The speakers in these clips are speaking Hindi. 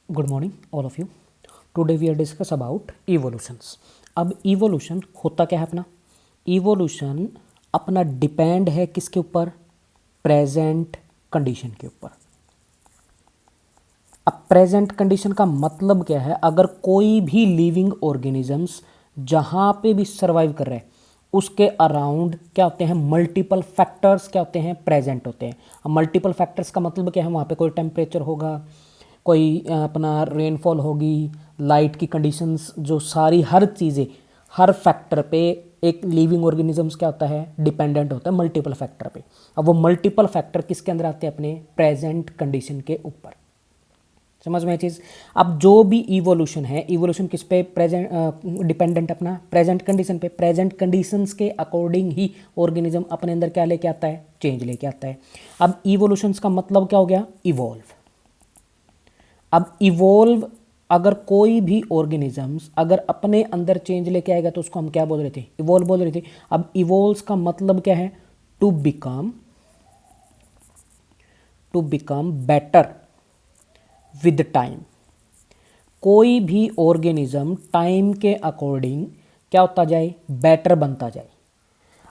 Good morning all of you. Today we are discuss about evolutions. अब इवोल्यूशन होता क्या है अपना? इवोल्यूशन अपना डिपेंड है किसके ऊपर? प्रेजेंट कंडीशन के ऊपर। अब प्रेजेंट कंडीशन का मतलब क्या है? अगर कोई भी लिविंग ऑर्गेनिजम्स जहाँ पे भी सर्वाइव कर रहे हैं उसके अराउंड क्या होते हैं? मल्टीपल फैक्टर्स क्या होते हैं? प्रेजेंट होते हैं। अब मल्टीपल फैक्टर्स का मतलब क्या है? वहाँ पे कोई टेम्परेचर होगा, कोई अपना रेनफॉल होगी, लाइट की कंडीशंस, जो सारी हर चीज़ें हर फैक्टर पे एक लिविंग ऑर्गेनिजम्स क्या होता है? डिपेंडेंट होता है मल्टीपल फैक्टर पे। अब वो मल्टीपल फैक्टर किसके अंदर आते हैं? अपने प्रेजेंट कंडीशन के ऊपर। समझ में चीज़? अब जो भी इवोल्यूशन है, इवोल्यूशन किस पे प्रेजेंट डिपेंडेंट? अपना प्रेजेंट कंडीशन पे। प्रेजेंट कंडीशंस के अकॉर्डिंग ही ऑर्गेनिज्म अपने अंदर क्या लेके आता है? चेंज लेके आता है। अब इवोल्यूशंस का मतलब क्या हो गया? इवॉल्व। अब इवॉल्व अगर कोई भी ऑर्गेनिजम्स अगर अपने अंदर चेंज लेके आएगा तो उसको हम क्या बोल रहे थे? इवॉल्व बोल रहे थे। अब इवॉल्व का मतलब क्या है? To become better with time. कोई भी ऑर्गेनिज्म टाइम के अकॉर्डिंग क्या होता जाए? बेटर बनता जाए।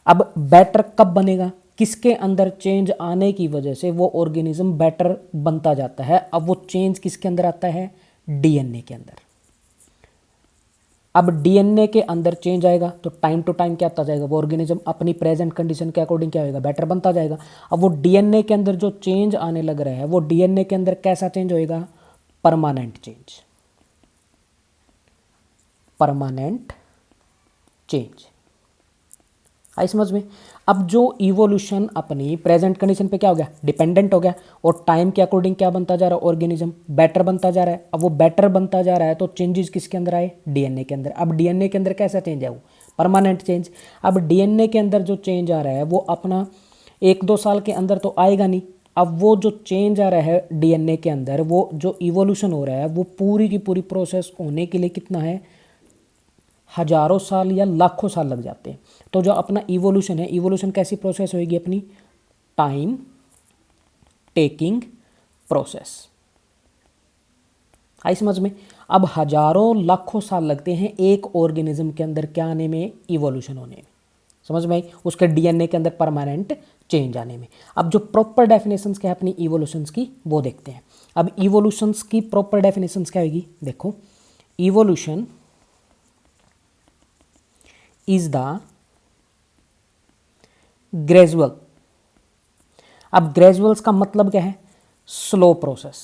अब बेटर कब बनेगा? किसके अंदर चेंज आने की वजह से वो ऑर्गेनिज्म बेटर बनता जाता है? अब वो चेंज किसके अंदर आता है? डीएनए के अंदर। अब डीएनए के अंदर चेंज आएगा तो टाइम टू टाइम क्या आता जाएगा? वो ऑर्गेनिज्म अपनी प्रेजेंट कंडीशन के अकॉर्डिंग क्या होगा? बेटर बनता जाएगा। अब वो डीएनए के अंदर जो चेंज आने लग रहा है वो डीएनए के अंदर कैसा चेंज होएगा? Permanent change. परमानेंट चेंज आई समझ में? अब जो इवोल्यूशन अपनी प्रेजेंट कंडीशन पे क्या हो गया? डिपेंडेंट हो गया। और टाइम के अकॉर्डिंग क्या बनता जा रहा है? ऑर्गेनिज्म बेटर बनता जा रहा है। अब वो बेटर बनता जा रहा है तो चेंजेस किसके अंदर आए? डीएनए के अंदर। अब डीएनए के अंदर कैसा चेंज है? वो परमानेंट चेंज। अब डीएनए के अंदर जो चेंज आ रहा है वो अपना 1-2 साल के अंदर तो आएगा नहीं। अब वो जो चेंज आ रहा है डीएनए के अंदर, वो जो इवोल्यूशन हो रहा है वो पूरी की पूरी प्रोसेस होने के लिए कितना है? हजारों साल या लाखों साल लग जाते हैं। तो जो अपना इवोल्यूशन है, इवोल्यूशन कैसी प्रोसेस होगी? अपनी टाइम टेकिंग प्रोसेस। आई समझ में? अब हजारों लाखों साल लगते हैं एक ऑर्गेनिज्म के अंदर क्या आने में? इवोल्यूशन होने में। समझ में आई? उसके डीएनए के अंदर परमानेंट चेंज आने में। अब जो प्रॉपर डेफिनेशंस क्या है अपनी इवोल्यूशंस की वो देखते हैं। अब इवोल्यूशंस की प्रॉपर डेफिनेशंस क्या होगी? देखो, इवोल्यूशन इज द ग्रेजुअल। अब ग्रेजुअल्स का मतलब क्या है? Slow process.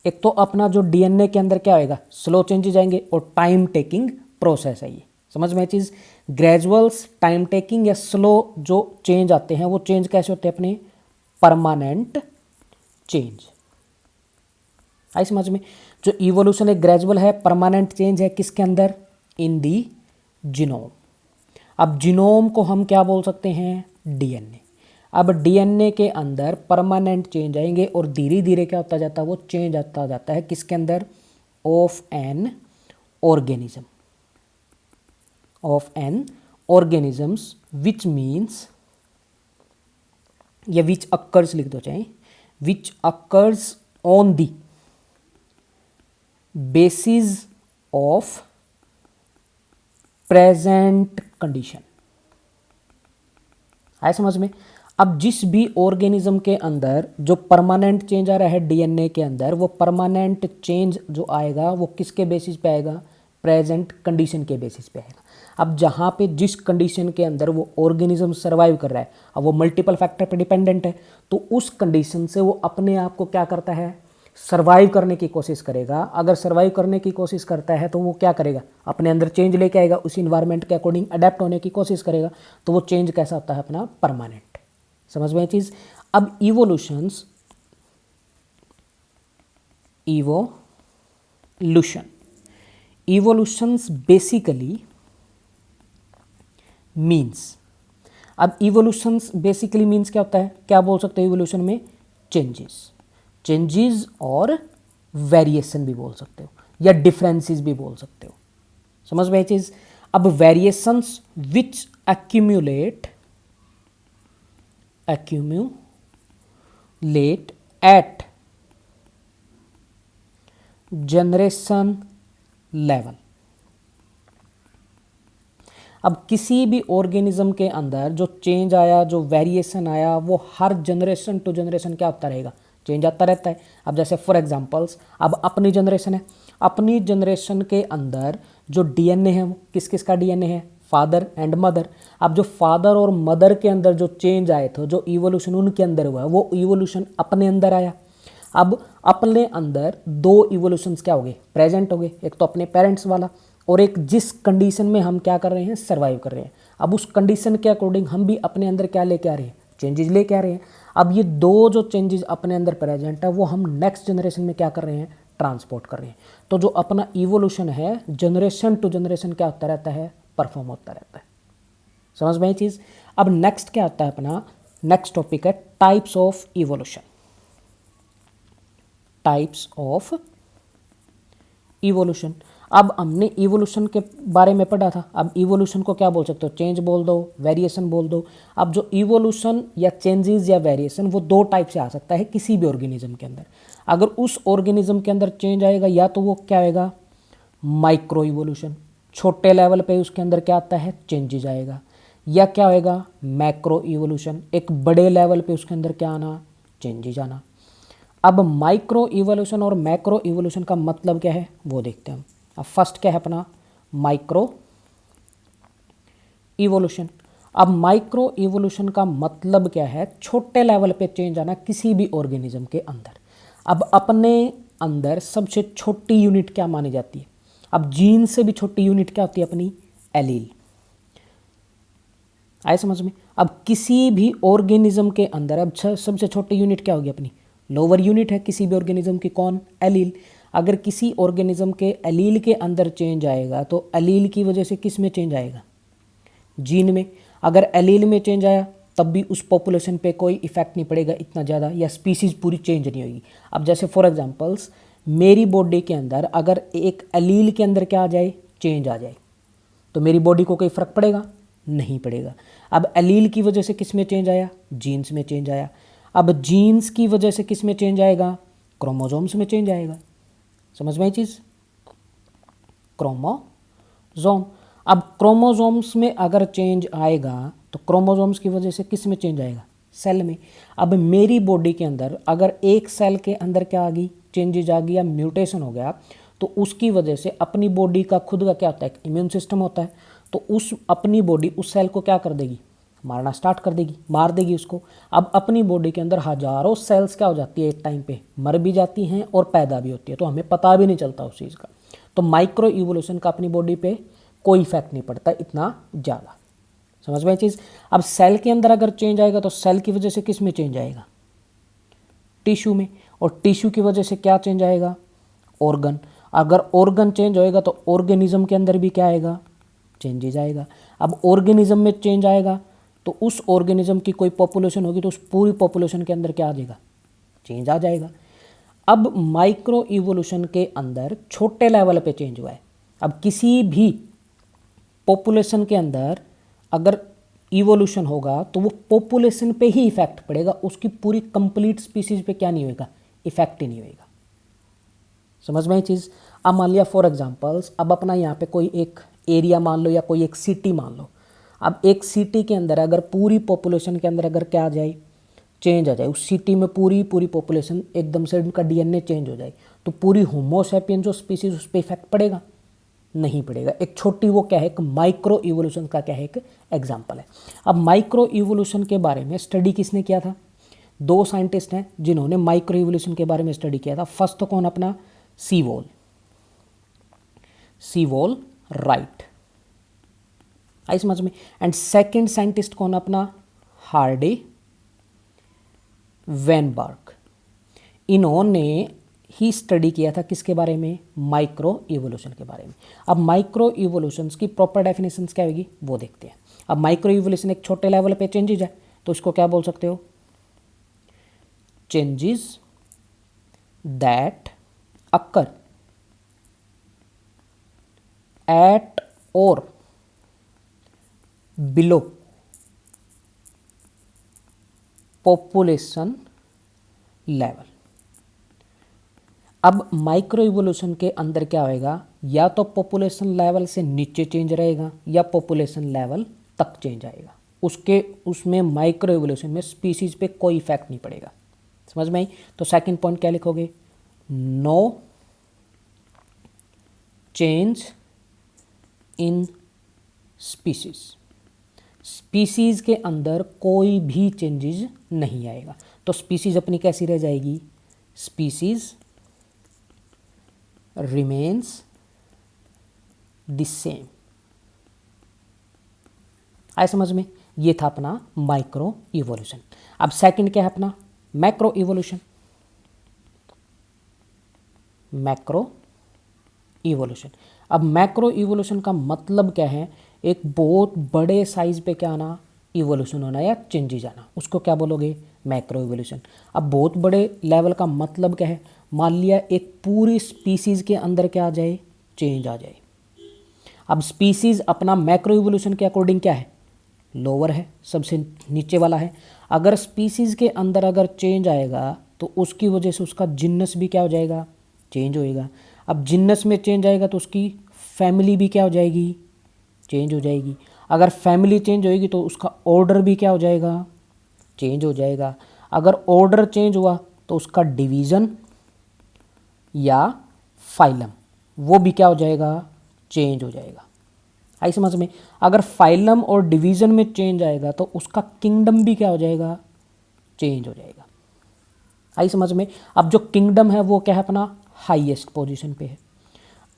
एक तो अपना जो डीएनए के अंदर क्या होएगा? स्लो चेंजेस आएंगे और टाइम टेकिंग प्रोसेस है ये। समझ में चीज़? ग्रेजुअल्स, टाइम टेकिंग या स्लो जो चेंज आते हैं वो चेंज कैसे होते हैं? अपने परमानेंट चेंज। आई समझ में? जो इवोल्यूशन है ग्रेजुअल है, परमानेंट चेंज है किसके अंदर? इन दी जीनोम। अब जीनोम को हम क्या बोल सकते हैं? डीएनए। अब डीएनए के अंदर परमानेंट चेंज आएंगे और धीरे धीरे क्या होता जाता है? वो चेंज आता जाता है किसके अंदर? Of an organism. Of an organisms which means, या विच अक्कर्स लिख दो चाहे, which occurs on the basis of present condition. आए समझ में? अब जिस भी ऑर्गेनिज्म के अंदर जो परमानेंट चेंज आ रहा है डीएनए के अंदर, वो परमानेंट चेंज जो आएगा वो किसके बेसिस पे आएगा? प्रेजेंट कंडीशन के बेसिस पे आएगा। अब जहाँ पे जिस कंडीशन के अंदर वो ऑर्गेनिज्म सर्वाइव कर रहा है, अब वो मल्टीपल फैक्टर पे डिपेंडेंट है, तो उस कंडीशन से वो अपने आप को क्या करता है? सर्वाइव करने की कोशिश करेगा। अगर सर्वाइव करने की कोशिश करता है तो वो क्या करेगा? अपने अंदर चेंज लेके आएगा, उस इन्वायरमेंट के अकॉर्डिंग अडेप्ट होने की कोशिश करेगा। तो वो चेंज कैसा होता है? अपना परमानेंट। समझ में चीज़? अब evolutions, evolution, evolutions basically means, अब इवोल्यूशंस बेसिकली मीन्स क्या होता है? क्या बोल सकते हो इवोल्यूशन में? चेंजेस। चेंजेस और वेरिएशन भी बोल सकते हो या डिफरेंसेस भी बोल सकते हो। समझ में चीज़? अब variations which accumulate at generation level. अब किसी भी ऑर्गेनिज्म के अंदर जो चेंज आया, जो वेरिएशन आया, वो हर जनरेशन टू जनरेशन क्या होता रहेगा, चेंज आता रहता है। अब जैसे फॉर एग्जांपल्स, अब अपनी जनरेशन है, अपनी जनरेशन के अंदर जो डीएनए है वो किस किस का डीएनए है, फादर एंड मदर। अब जो फादर और मदर के अंदर जो चेंज आए थे, जो इवोल्यूशन उनके अंदर हुआ, वो इवोल्यूशन अपने अंदर आया। अब अपने अंदर दो इवोल्यूशंस क्या हो गए, प्रेजेंट हो गए। एक तो अपने पेरेंट्स वाला, और एक जिस कंडीशन में हम क्या कर रहे हैं, सर्वाइव कर रहे हैं। अब उस कंडीशन के अकॉर्डिंग हम भी अपने अंदर क्या लेके आ रहे हैं, चेंजेस लेके आ रहे हैं। अब ये दो जो चेंजेस अपने अंदर प्रेजेंट है, वो हम नेक्स्ट जनरेशन में क्या कर रहे हैं, ट्रांसपोर्ट कर रहे हैं। तो जो अपना इवोल्यूशन है, जनरेशन टू जनरेशन क्या होता रहता है, परफॉर्म होता रहता है। समझ में ये चीज़। अब नेक्स्ट क्या आता है, अपना नेक्स्ट टॉपिक है types of evolution. Types of evolution. अब हमने इवोल्यूशन के बारे में पढ़ा था। अब इवोल्यूशन को क्या बोल सकते हो, चेंज बोल दो, वेरिएशन बोल दो। अब जो इवोल्यूशन या चेंजेस या वेरिएशन, वो दो टाइप से आ सकता है किसी भी ऑर्गेनिज्म के अंदर। अगर उस ऑर्गेनिज्म के अंदर चेंज आएगा, या तो वो क्या आएगा, माइक्रो इवोल्यूशन, छोटे लेवल पे उसके अंदर क्या आता है, चेंजेज आएगा। या क्या होएगा, मैक्रो इवोल्यूशन, एक बड़े लेवल पे उसके अंदर क्या आना, चेंजेज आना। अब माइक्रो इवोल्यूशन और मैक्रो इवोल्यूशन का मतलब क्या है, वो देखते हैं हम। अब फर्स्ट क्या है अपना, माइक्रो इवोल्यूशन। अब माइक्रो इवोल्यूशन का मतलब क्या है, छोटे लेवल पे चेंज आना किसी भी ऑर्गेनिज्म के अंदर। अब अपने अंदर सबसे छोटी यूनिट क्या मानी जाती है, अब जीन से भी छोटी यूनिट क्या होती है अपनी, एलील। आए समझ में। अब किसी भी ऑर्गेनिज्म के अंदर अब सबसे छोटी यूनिट क्या होगी अपनी, लोअर यूनिट है किसी भी ऑर्गेनिज्म की, कौन, एलील। अगर किसी ऑर्गेनिज्म के एलील के अंदर चेंज आएगा, तो एलील की वजह से किस में चेंज आएगा, जीन में। अगर एलील में चेंज आया, तब भी उस पॉपुलेशन पे कोई इफेक्ट नहीं पड़ेगा इतना ज़्यादा, या स्पीसीज पूरी चेंज नहीं होगी। अब जैसे फॉर एग्जांपल्स, मेरी बॉडी के अंदर अगर एक एलील के अंदर क्या आ जाए, चेंज आ जाए, तो मेरी बॉडी को कोई फ़र्क पड़ेगा, नहीं पड़ेगा। अब एलील की वजह से किस में चेंज आया, जीन्स में चेंज आया। अब जीन्स की वजह से किस में चेंज आएगा, क्रोमोजोम्स में चेंज आएगा। समझ में ये चीज़, क्रोमोजोम। अब क्रोमोजोम्स में अगर चेंज आएगा, तो क्रोमोजोम्स की वजह से किस में चेंज आएगा, सेल में। अब मेरी बॉडी के अंदर अगर एक सेल के अंदर क्या आ गई, चेंजेज आ गई या म्यूटेशन हो गया, तो उसकी वजह से अपनी बॉडी का खुद का क्या होता है, इम्यून सिस्टम होता है, तो उस अपनी बॉडी उस सेल को क्या कर देगी, मारना स्टार्ट कर देगी, मार देगी उसको। अब अपनी बॉडी के अंदर हजारों सेल्स क्या हो जाती है, एक टाइम पे मर भी जाती हैं और पैदा भी होती है, तो हमें पता भी नहीं चलता उस चीज़ का। तो माइक्रो इवोल्यूशन का अपनी बॉडी पे कोई इफेक्ट नहीं पड़ता इतना ज़्यादा। समझ में चीज़। अब सेल के अंदर अगर चेंज आएगा, तो सेल की वजह से किस में चेंज आएगा, टिश्यू में। और टिश्यू की वजह से क्या चेंज आएगा, ऑर्गन। अगर ऑर्गन चेंज होएगा, तो ऑर्गेनिज्म के अंदर भी क्या आएगा, चेंजेज आएगा। अब ऑर्गेनिज्म में चेंज आएगा, तो उस ऑर्गेनिज्म की कोई पॉपुलेशन होगी, तो उस पूरी पॉपुलेशन के अंदर क्या आ जाएगा, चेंज आ जाएगा। अब माइक्रो इवोल्यूशन के अंदर छोटे लेवल पे चेंज हुआ है। अब किसी भी पॉपुलेशन के अंदर अगर इवोल्यूशन होगा, तो वो पॉपुलेशन पे ही इफेक्ट पड़ेगा, उसकी पूरी कंप्लीट स्पीसीज पे क्या नहीं होएगा, इफेक्ट ही नहीं होएगा। समझ में ये चीज़। अब मान लिया फॉर एग्जांपल्स, अब अपना यहाँ पे कोई एक एरिया मान लो, या कोई एक सिटी मान लो। अब एक सिटी के अंदर अगर पूरी पॉपुलेशन के अंदर अगर क्या आ जाए, चेंज आ जाए, उस सिटी में पूरी पॉपुलेशन एकदम से उनका डीएनए चेंज हो जाए, तो पूरी होमोसैपियन जो स्पीसीज उस पर इफेक्ट पड़ेगा, नहीं पड़ेगा। एक छोटी वो क्या है, एक माइक्रो इवोल्यूशन का क्या है, एक एग्जाम्पल है। अब माइक्रो इवोल्यूशन के बारे में स्टडी किसने किया था, दो साइंटिस्ट हैं जिन्होंने माइक्रो इवोल्यूशन के बारे में स्टडी किया था। फर्स्ट तो कौन, अपना सीवॉल, सीवॉल राइट, आई समझ में। एंड सेकंड साइंटिस्ट कौन, अपना हार्डी वेनबर्ग। इन्होंने ही स्टडी किया था किसके बारे में, माइक्रो इवोल्यूशन के बारे में। अब माइक्रो इवोल्यूशंस की प्रॉपर डेफिनेशन क्या होगी, वो देखते हैं। अब माइक्रो इवोल्यूशन एक छोटे लेवल पे चेंजेज है, तो इसको क्या बोल सकते हो, चेंजेस दैट अक्कर एट और बिलो पॉपुलेशन लेवल। अब माइक्रो इवोल्यूशन के अंदर क्या होएगा, या तो पॉपुलेशन लेवल से नीचे चेंज रहेगा या पॉपुलेशन लेवल तक चेंज आएगा, उसमें माइक्रो इवोल्यूशन में स्पीसीज पे कोई इफेक्ट नहीं पड़ेगा। समझ में आई? तो सेकंड पॉइंट क्या लिखोगे, no change in species, species के अंदर कोई भी चेंजेस नहीं आएगा। तो स्पीसीज अपनी कैसी रह जाएगी, स्पीसीज रिमेन्स द सेम। आए समझ में? ये था अपना माइक्रो इवोल्यूशन। अब सेकंड क्या है अपना, मैक्रो इवोल्यूशन। मैक्रो इवोल्यूशन, अब मैक्रो इवोल्यूशन का मतलब क्या है, एक बहुत बड़े साइज पे क्या आना, इवोल्यूशन होना या चेंजेज आना, उसको क्या बोलोगे, मैक्रो इवोल्यूशन। अब बहुत बड़े लेवल का मतलब क्या है, मान लिया एक पूरी स्पीसीज के अंदर क्या आ जाए, चेंज आ जाए। अब स्पीसीज अपना मैक्रो इवोल्यूशन के अकॉर्डिंग क्या है, लोअर है, सबसे नीचे वाला है। अगर स्पीसीज के अंदर अगर चेंज आएगा तो उसकी वजह से उसका जिन्नस भी क्या हो जाएगा, चेंज होएगा। अब जिन्नस में चेंज आएगा तो उसकी फैमिली भी क्या हो जाएगी, चेंज हो जाएगी। अगर फैमिली चेंज होएगी तो उसका ऑर्डर भी क्या हो जाएगा, चेंज हो जाएगा। अगर ऑर्डर चेंज हुआ तो उसका डिवीज़न या फाइलम वो भी क्या हो जाएगा, चेंज हो जाएगा। आई समझ में? अगर फाइलम और डिवीज़न में चेंज आएगा तो उसका किंगडम भी क्या हो जाएगा, चेंज हो जाएगा। आई समझ में? अब जो किंगडम है वो क्या है अपना, हाईएस्ट पोजीशन पे है।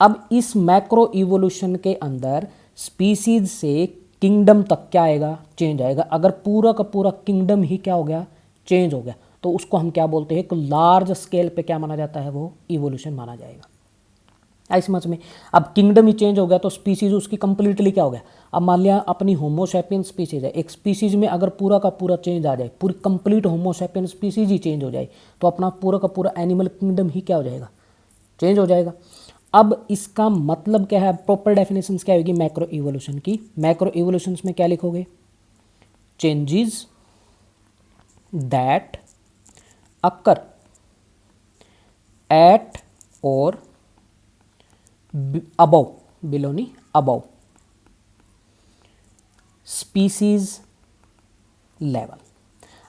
अब इस मैक्रो इवोल्यूशन के अंदर स्पीसीज से किंगडम तक क्या आएगा, चेंज आएगा। अगर पूरा का पूरा किंगडम ही क्या हो गया, चेंज हो गया, तो उसको हम क्या बोलते हैं, एक लार्ज स्केल पे क्या माना जाता है, वो इवोल्यूशन माना जाएगा। आई समझ में? अब किंगडम ही चेंज हो गया तो स्पीसीज उसकी कंप्लीटली क्या हो गया। अब मान लिया अपनी होमोसैपियन स्पीसीज है, एक स्पीसीज में अगर पूरा का पूरा चेंज आ जाए, पूरी कंप्लीट होमोसैपियन स्पीसीज ही चेंज हो जाए, तो अपना पूरा का पूरा एनिमल किंगडम ही क्या हो जाएगा, चेंज हो जाएगा। अब इसका मतलब क्या है, प्रॉपर डेफिनेशन क्या होगी मैक्रो इवोल्यूशन की। मैक्रो इवोल्यूशन में क्या लिखोगे, चेंजेस दैट अकर एट और अबव, बिलो नहीं, अबव स्पीसीज लेवल।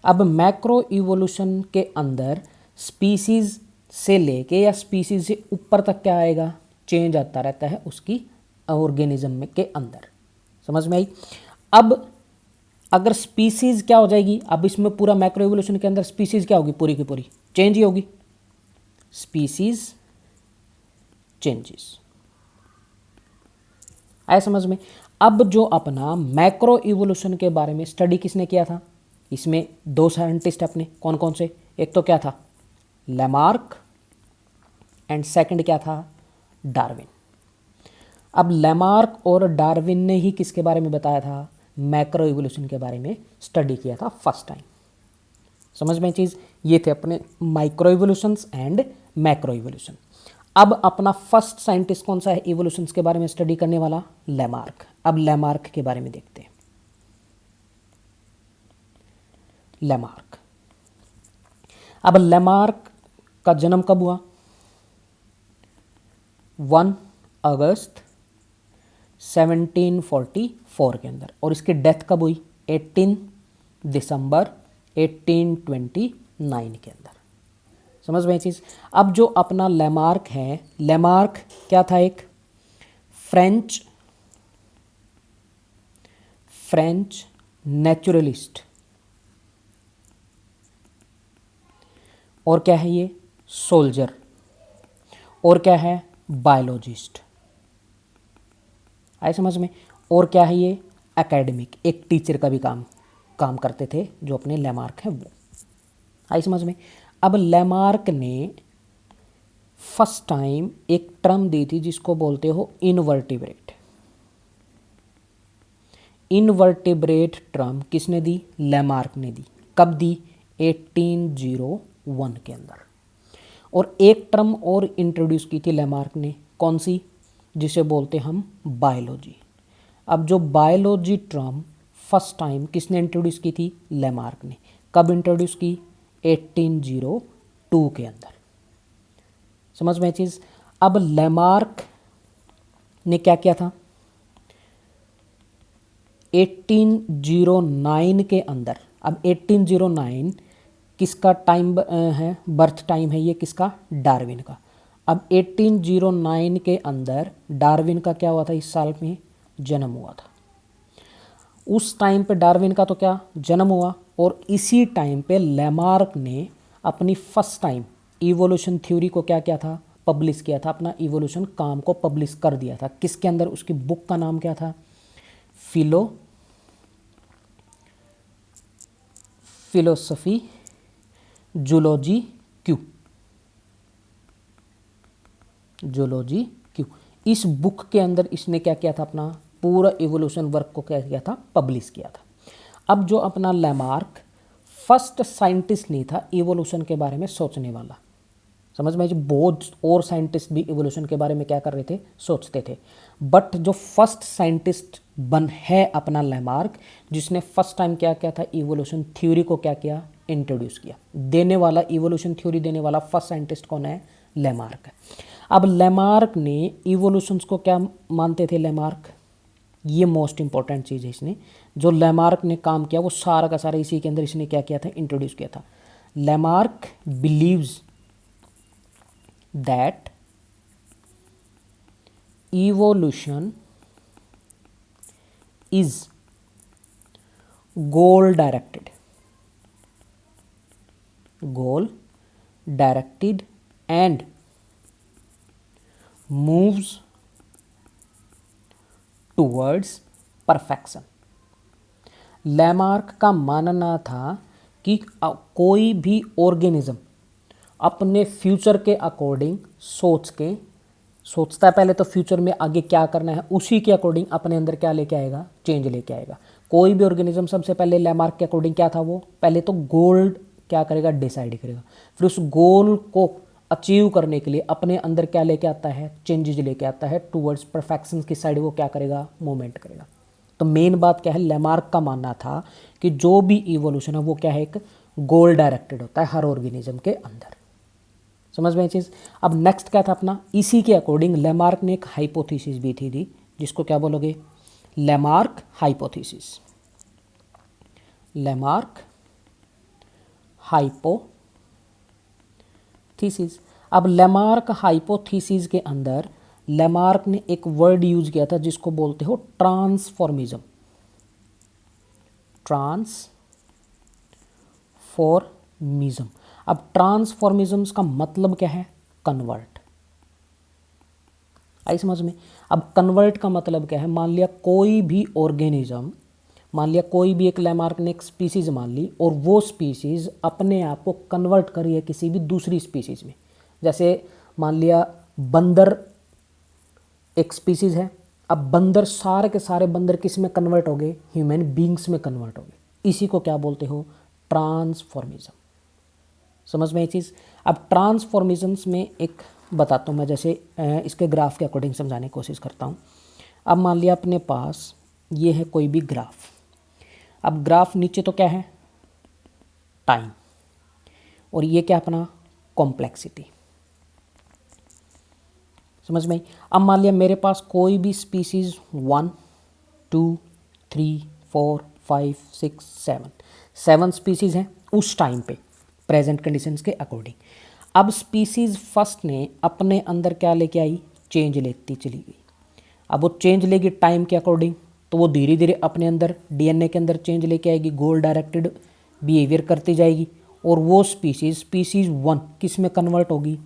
अब मैक्रो इवोल्यूशन के अंदर स्पीसीज से लेके या स्पीसीज से ऊपर तक क्या आएगा, चेंज आता रहता है उसकी ऑर्गेनिज्म में के अंदर। समझ में आई? अब अगर स्पीसीज क्या हो जाएगी, अब इसमें पूरा मैक्रो इवोल्यूशन के अंदर स्पीसीज क्या होगी, पूरी की पूरी चेंज ही होगी, स्पीसीज चेंजेस। आया समझ में? अब जो अपना मैक्रो इवोल्यूशन के बारे में स्टडी किसने किया था, इसमें दो साइंटिस्ट अपने, कौन कौन से, एक तो क्या था लैमार्क एंड सेकंड क्या था डार्विन। अब लैमार्क और डार्विन ने ही किसके बारे में बताया था, मैक्रो इवोल्यूशन के बारे में स्टडी किया था फर्स्ट टाइम। समझ में चीज़? ये थे अपने micro evolutions and macro evolution. अब अपना फर्स्ट साइंटिस्ट कौन सा है इवोल्यूशंस के बारे में स्टडी करने वाला, लैमार्क। अब लैमार्क के बारे में देखते हैं। लैमार्क, अब लैमार्क का जन्म कब हुआ, 1 अगस्त 1744 के अंदर, और इसकी डेथ कब हुई, 18 दिसंबर 1829 के अंदर। समझ में चीज़? अब जो अपना लैमार्क है, लैमार्क क्या था, एक फ्रेंच नेचुरलिस्ट, और क्या है ये, सोल्जर, और क्या है बायोलॉजिस्ट। आए समझ में? और क्या है ये, एकेडमिक, एक टीचर का भी काम करते थे जो अपने लैमार्क हैं वो। आई समझ में? अब लैमार्क ने फर्स्ट टाइम एक टर्म दी थी जिसको बोलते हो इनवर्टिब्रेट। इनवर्टिब्रेट टर्म किसने दी, लैमार्क ने दी। कब दी, 1801 के अंदर। और एक टर्म और इंट्रोड्यूस की थी लैमार्क ने, कौन सी, जिसे बोलते हम बायोलॉजी। अब जो बायोलॉजी टर्म फर्स्ट टाइम किसने इंट्रोड्यूस की थी, लैमार्क ने। कब इंट्रोड्यूस की, 1802 के अंदर। समझ में चीज़। अब लेमार्क ने क्या किया था, 1809 के अंदर, अब 1809 किसका टाइम है, बर्थ टाइम है ये किसका, डार्विन का। अब 1809 के अंदर डार्विन का क्या हुआ था, इस साल में जन्म हुआ था। उस टाइम पे डार्विन का तो क्या जन्म हुआ, और इसी टाइम पे लेमार्क ने अपनी फर्स्ट टाइम इवोल्यूशन थ्योरी को क्या किया था, पब्लिश किया था, अपना इवोल्यूशन काम को पब्लिश कर दिया था। किसके अंदर, उसकी बुक का नाम क्या था, फिलोसफी जूलॉजी क्यू। इस बुक के अंदर इसने क्या किया था, अपना पूरा इवोल्यूशन वर्क को क्या किया था, पब्लिश किया था। अब जो अपना लेमार्क फर्स्ट साइंटिस्ट नहीं था इवोल्यूशन के बारे में सोचने वाला, समझ में, जो बहुत और साइंटिस्ट भी इवोल्यूशन के बारे में क्या कर रहे थे, सोचते थे, बट जो फर्स्ट साइंटिस्ट बन है अपना लेमार्क, जिसने फर्स्ट टाइम क्या किया था, इवोल्यूशन थ्योरी को क्या किया, इंट्रोड्यूस किया। देने वाला, इवोल्यूशन थ्योरी देने वाला फर्स्ट साइंटिस्ट कौन है, लेमार्क है। अब लेमार्क ने इवोल्यूशंस को क्या मानते थे, लेमार्क, ये मोस्ट इंपॉर्टेंट चीज़ है, इसने जो लेमार्क ने काम किया वो सारा का सारा इसी के अंदर इसने क्या किया था, इंट्रोड्यूस किया था। Lamarck believes that evolution is goal directed and moves towards perfection। Lamarck का मानना था कि कोई भी ऑर्गेनिज्म अपने फ्यूचर के अकॉर्डिंग सोचता है पहले, तो फ्यूचर में आगे क्या करना है उसी के अकॉर्डिंग अपने अंदर क्या लेके आएगा, चेंज लेके आएगा। कोई भी ऑर्गेनिज्म सबसे पहले लेमार्क के अकॉर्डिंग क्या था, वो पहले तो गोल क्या करेगा, डिसाइड करेगा, फिर उस गोल को अचीव करने के लिए अपने अंदर क्या लेके आता है, चेंजेस लेके आता है, टूवर्ड्स परफेक्शन की साइड वो क्या करेगा, मूवमेंट करेगा। तो मेन बात क्या है, लेमार्क का मानना था कि जो भी इवोल्यूशन है वो क्या है, एक गोल डायरेक्टेड होता है हर ऑर्गेनिज्म के अंदर। समझ में ये चीज़। अब नेक्स्ट क्या था अपना, इसी के अकॉर्डिंग लेमार्क ने एक हाइपोथेसिस भी थी जिसको क्या बोलोगे, लेमार्क हाइपोथेसिस। Lamarck hypothesis. अब लेमार्क हाइपोथेसिस के अंदर लेमार्क ने एक वर्ड यूज किया था जिसको बोलते हो ट्रांसफॉर्मिज्म। ट्रांसफॉर्मिज्म। अब ट्रांसफॉर्मिज्म का मतलब क्या है, कन्वर्ट। आई समझ में। अब कन्वर्ट का मतलब क्या है, मान लिया कोई भी ऑर्गेनिज्म, मान लिया कोई भी एक लेमार्क ने एक स्पीसीज मान ली और वो स्पीसीज अपने आप को कन्वर्ट करी है किसी भी दूसरी स्पीसीज में। जैसे मान लिया बंदर एक स्पीसीज है, अब बंदर सारे के सारे बंदर किस में कन्वर्ट हो गए, ह्यूमन बींग्स में कन्वर्ट हो गए। इसी को क्या बोलते हो, ट्रांसफॉर्मिज्म। समझ में ये चीज़। अब ट्रांसफॉर्मिज्म्स में एक बताता हूँ मैं, जैसे इसके ग्राफ के अकॉर्डिंग समझाने की कोशिश करता हूँ। अब मान लिया अपने पास ये है कोई भी ग्राफ, अब ग्राफ नीचे तो क्या है, टाइम, और ये क्या अपना कॉम्प्लेक्सिटी। समझ में। अब मान लिया मेरे पास कोई भी स्पीसीज 1 2 3 4 5 6 7 स्पीसीज हैं उस टाइम पे प्रेजेंट कंडीशंस के अकॉर्डिंग। अब स्पीसीज फर्स्ट ने अपने अंदर क्या लेके आई, चेंज लेती चली गई। अब वो चेंज लेगी टाइम के अकॉर्डिंग, तो वो धीरे धीरे अपने अंदर डीएनए के अंदर चेंज लेके आएगी, गोल डायरेक्टेड बिहेवियर करती जाएगी, और वो स्पीसीज 1 किस में कन्वर्ट होगी,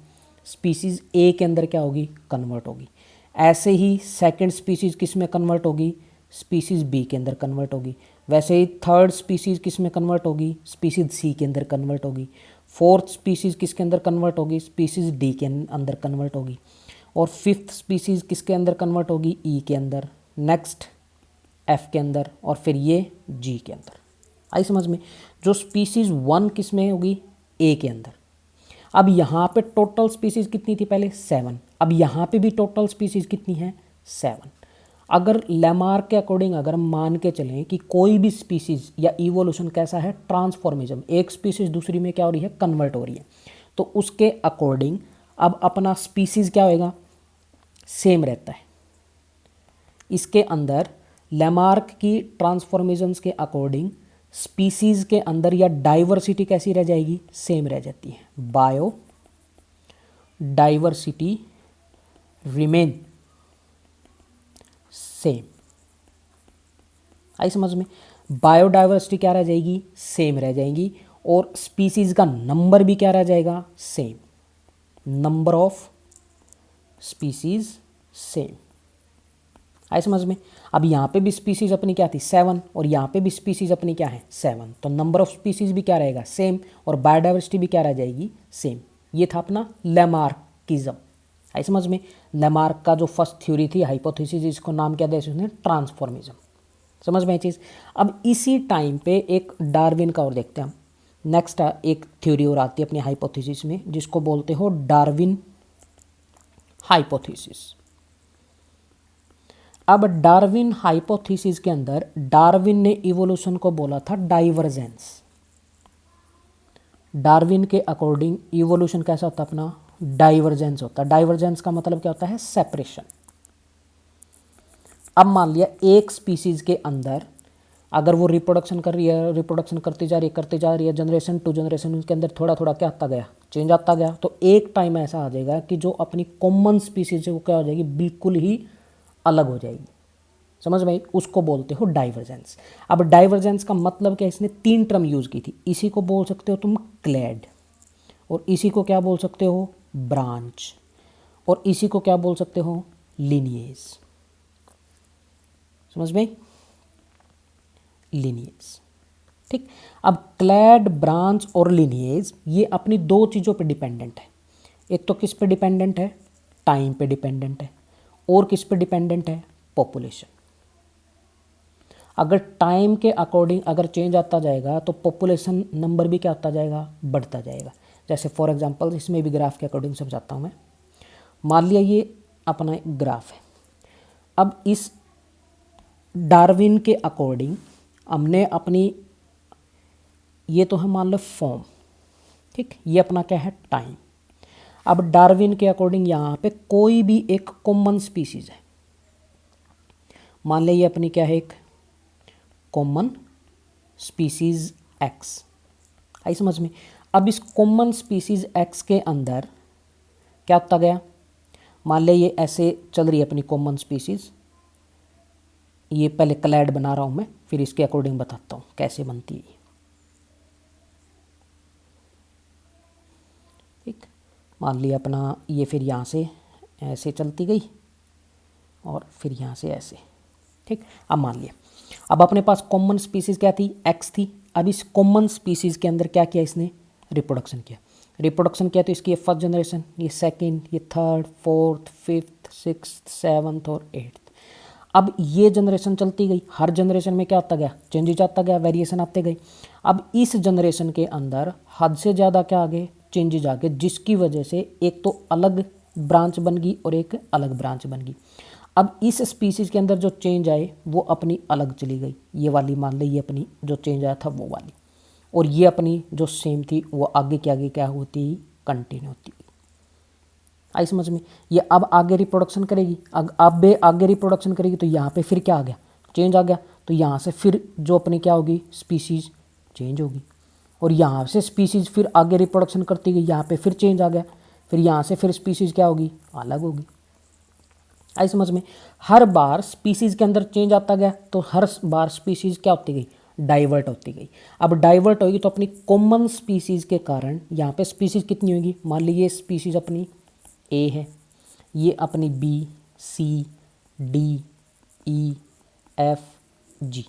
स्पीसीज ए के अंदर क्या होगी, कन्वर्ट होगी। ऐसे ही सेकंड स्पीसीज किस में कन्वर्ट होगी, स्पीसीज बी के अंदर कन्वर्ट होगी। वैसे ही थर्ड स्पीसीज किस में कन्वर्ट होगी, स्पीसीज सी के अंदर कन्वर्ट होगी। फोर्थ स्पीसीज किसके अंदर कन्वर्ट होगी, स्पीसीज डी के अंदर कन्वर्ट होगी। और फिफ्थ स्पीसीज किसके अंदर कन्वर्ट होगी, ई के अंदर, नेक्स्ट एफ के अंदर, और फिर ये जी के अंदर। आई समझ में। जो स्पीसीज 1 किस में होगी, ए के अंदर। अब यहाँ पे टोटल स्पीसीज कितनी थी पहले, 7। अब यहाँ पे भी टोटल स्पीसीज कितनी है, 7। अगर लेमार्क के अकॉर्डिंग अगर हम मान के चलें कि कोई भी स्पीसीज या इवोल्यूशन कैसा है, ट्रांसफॉर्मिज्म, एक स्पीसीज दूसरी में क्या हो रही है, कन्वर्ट हो रही है, तो उसके अकॉर्डिंग अब अपना स्पीसीज क्या होएगा, सेम रहता है। इसके अंदर लैमार्क की ट्रांसफॉर्मेशंस के अकॉर्डिंग स्पीसीज के अंदर या डाइवर्सिटी कैसी रह जाएगी, सेम रह जाती है। Biodiversity remain same. आई समझ में, बायोडाइवर्सिटी क्या रह जाएगी, सेम रह जाएगी, और स्पीसीज का नंबर भी क्या रह जाएगा, same. Number of species same. आई समझ में। अब यहाँ पे भी स्पीसीज अपनी क्या थी, 7, और यहाँ पे भी स्पीसीज अपनी क्या है, 7, तो नंबर ऑफ स्पीसीज भी क्या रहेगा, सेम, और बायोडाइवर्सिटी भी क्या रह जाएगी, सेम। ये था अपना लैमार्किज्म। आई समझ में। लैमार्क का जो फर्स्ट थ्योरी थी, हाइपोथेसिस, इसको नाम क्या दिया उसने, ट्रांसफॉर्मिज्म। समझ में ये चीज़। अब इसी टाइम पे एक डार्विन का और देखते हैं हम। नेक्स्ट एक थ्योरी और आती है अपनी हाइपोथेसिस में, जिसको बोलते हो डार्विन हाइपोथेसिस। अब डार्विन हाइपोथेसिस के अंदर डार्विन ने इवोल्यूशन को बोला था डाइवर्जेंस। डार्विन के अकॉर्डिंग इवोल्यूशन कैसा होता है अपना, डाइवर्जेंस होता है। डाइवर्जेंस का मतलब क्या होता है, सेपरेशन। अब मान लिया एक स्पीसीज के अंदर अगर वो रिप्रोडक्शन कर रही है, रिप्रोडक्शन करती जा रही है, जनरेशन टू जनरेशन, उसके अंदर थोड़ा थोड़ा क्या आता गया, चेंज आता गया, तो एक टाइम ऐसा आ जाएगा कि जो अपनी कॉमन स्पीसीज है वो क्या हो जाएगी, बिल्कुल ही अलग हो जाएगी। समझ में, उसको बोलते हो डाइवर्जेंस। अब डाइवर्जेंस का मतलब क्या, इसने 3 टर्म यूज की थी। इसी को बोल सकते हो तुम क्लैड, और इसी को क्या बोल सकते हो, ब्रांच, और इसी को क्या बोल सकते हो, लिनिएज। समझ में, लिनिएज। ठीक। अब क्लैड, ब्रांच और लिनिएज ये अपनी 2 चीज़ों पे डिपेंडेंट है। एक तो किस पे डिपेंडेंट है, टाइम पे डिपेंडेंट है, और किस पे डिपेंडेंट है, पॉपुलेशन। अगर टाइम के अकॉर्डिंग अगर चेंज आता जाएगा तो पॉपुलेशन नंबर भी क्या होता जाएगा, बढ़ता जाएगा। जैसे फॉर एग्जांपल इसमें भी ग्राफ के अकॉर्डिंग समझाता हूँ मैं। मान लिया ये अपना एक ग्राफ है। अब इस डार्विन के अकॉर्डिंग हमने अपनी, ये तो है मान लो फॉर्म, ठीक, ये अपना क्या है, टाइम। अब डार्विन के अकॉर्डिंग यहाँ पे कोई भी एक कॉमन स्पीसीज है, मान लिया ये अपनी क्या है, एक कॉमन स्पीसीज एक्स। आई समझ में। अब इस कॉमन स्पीसीज एक्स के अंदर क्या होता गया, मान लिया ये ऐसे चल रही है अपनी कॉमन स्पीसीज। ये पहले क्लैड बना रहा हूँ मैं, फिर इसके अकॉर्डिंग बताता हूँ कैसे बनती है। ठीक, मान लिया अपना ये, फिर यहाँ से ऐसे चलती गई और फिर यहाँ से ऐसे। ठीक, अब मान लिया अब अपने पास कॉमन स्पीसीज क्या थी, एक्स थी। अब इस कॉमन स्पीसीज के अंदर क्या किया इसने, रिप्रोडक्शन किया। रिप्रोडक्शन किया तो इसकी ये फर्स्ट जनरेशन, ये सेकंड, ये third, fourth, fifth, sixth, seventh और एट्थ। अब ये जनरेशन चलती गई, हर जनरेशन में क्या आता गया, चेंजेज आता गया, वेरिएशन आते गए। अब इस जनरेशन के अंदर हद से ज़्यादा क्या आ गए, चेंजेज आ गए, जिसकी वजह से एक तो अलग ब्रांच बन गई और एक अलग ब्रांच बन गई। अब इस स्पीसीज के अंदर जो चेंज आए वो अपनी अलग चली गई, ये वाली मान ली, ये अपनी जो चेंज आया था वो वाली, और ये अपनी जो सेम थी वो आगे क्या होती, कंटिन्यू होती। आई समझ में। ये अब आगे रिप्रोडक्शन करेगी, अब आगे रिप्रोडक्शन करेगी तो यहाँ पे फिर क्या आ गया, चेंज आ गया, तो यहाँ से फिर जो अपनी क्या होगी, स्पीसीज चेंज होगी, और यहाँ से स्पीसीज फिर आगे रिप्रोडक्शन करती गई, यहाँ पे फिर चेंज आ गया, फिर यहाँ से फिर स्पीसीज क्या होगी, अलग होगी। आई समझ में। हर बार स्पीसीज के अंदर चेंज आता गया तो हर बार स्पीसीज क्या होती गई, डाइवर्ट होती गई। अब डाइवर्ट होगी तो अपनी कॉमन स्पीसीज के कारण यहाँ पे स्पीसीज कितनी होगी, मान लीजिए स्पीसीज अपनी ए है, ये अपनी बी, सी, डी, ई, एफ, जी।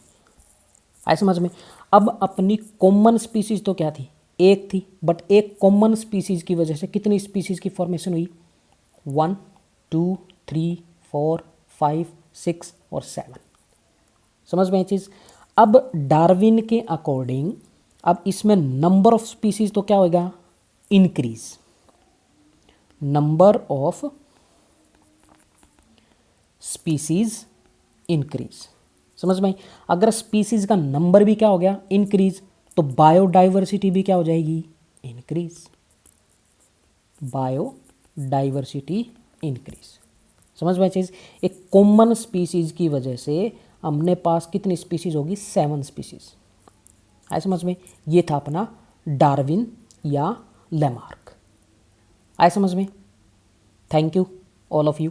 आई समझ में। अब अपनी कॉमन स्पीसीज तो क्या थी, एक थी, बट एक कॉमन स्पीसीज की वजह से कितनी स्पीसीज की फॉर्मेशन हुई, 1, 2, 3, 4, 5, 6 और 7। समझ में ये चीज़। अब डार्विन के अकॉर्डिंग अब इसमें नंबर ऑफ स्पीसीज तो क्या होगा, increase. Number of species increase. समझ में। अगर स्पीसीज का नंबर भी क्या हो गया, इंक्रीज, तो बायोडाइवर्सिटी भी क्या हो जाएगी, इंक्रीज। Bio diversity increase. समझ में चीज़, एक कॉमन स्पीसीज की वजह से हमने पास कितनी स्पीसीज होगी, 7 स्पीसीज। आए समझ में, ये था अपना डार्विन या लेमार्क। आए समझ में। Thank you all of you.